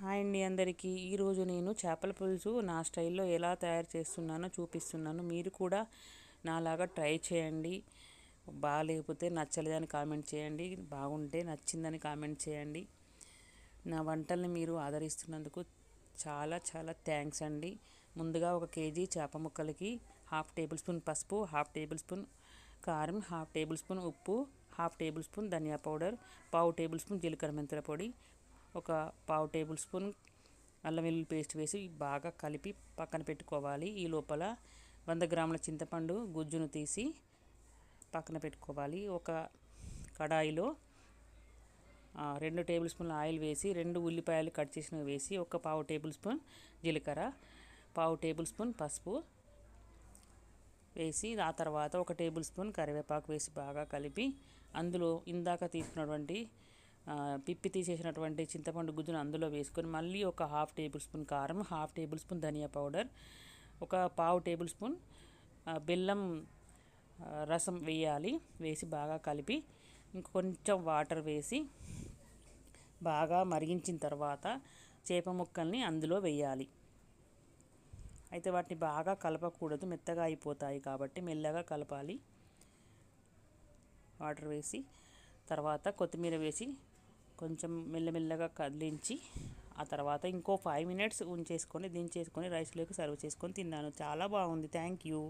Hi అండి అందరికీ. ఈరోజు నేను చేపల పులుసు నా స్టైల్లో ఎలా తయారు చేస్తున్నానో చూపిస్తున్నాను. మీరు కూడా నాలాగా ట్రై చేయండి. బాగాలేకపోతే నచ్చలేదని కామెంట్ చేయండి, బాగుంటే నచ్చిందని కామెంట్ చేయండి. నా వంటల్ని మీరు ఆదరిస్తున్నందుకు చాలా చాలా థ్యాంక్స్ అండి. ముందుగా 1 కేజీ చేప ముక్కలకి 1/2 టేబుల్ స్పూన్ పసుపు, 1/2 టేబుల్ స్పూన్ కారం, 1/2 టేబుల్ స్పూన్ ఉప్పు, 1/2 టేబుల్ స్పూన్ ధనియా పౌడర్, 1/2 టేబుల్ స్పూన్ జీలకర్ర మెంతుల పొడి, ఒక 1/2 టేబుల్ స్పూన్ అల్లం వెల్లుల్లి పేస్ట్ వేసి బాగా కలిపి పక్కన పెట్టుకోవాలి. ఈ లోపల 100 గ్రాముల చింతపండు గుజ్జును తీసి పక్కన పెట్టుకోవాలి. ఒక కడాయిలో 2 టేబుల్ స్పూన్ల ఆయిల్ వేసి 2 ఉల్లిపాయలు కట్ చేసినవి వేసి ఒక 1/2 టేబుల్ స్పూన్ జీలకర్ర, 1/2 టేబుల్ స్పూన్ పసుపు వేసి ఆ తర్వాత 1 టేబుల్ స్పూన్ కరివేపాకు వేసి బాగా కలిపి అందులో ఇందాక తీసుకున్నటువంటి పిప్పి తీసేసినటువంటి చింతపండు గుజ్జును అందులో వేసుకొని మళ్ళీ ఒక 1/2 టేబుల్ స్పూన్ కారం, 1/2 టేబుల్ స్పూన్ ధనియా పౌడర్, ఒక 1/2 టేబుల్ స్పూన్ బెల్లం రసం వేయాలి. వేసి బాగా కలిపి ఇంకొంచెం వాటర్ వేసి బాగా మరిగించిన తర్వాత చేప ముక్కల్ని అందులో వేయాలి. అయితే వాటిని బాగా కలపకూడదు, మెత్తగా అయిపోతాయి కాబట్టి మెల్లగా కలపాలి. వాటర్ వేసి తర్వాత కొత్తిమీర వేసి కొంచెం మెల్లమెల్లగా కదిలించి ఆ తర్వాత ఇంకో 5 మినిట్స్ ఉంచేసుకొని దించేసుకొని రైస్లోకి సర్వ్ చేసుకొని తిన్నాను. చాలా బాగుంది. Thank you.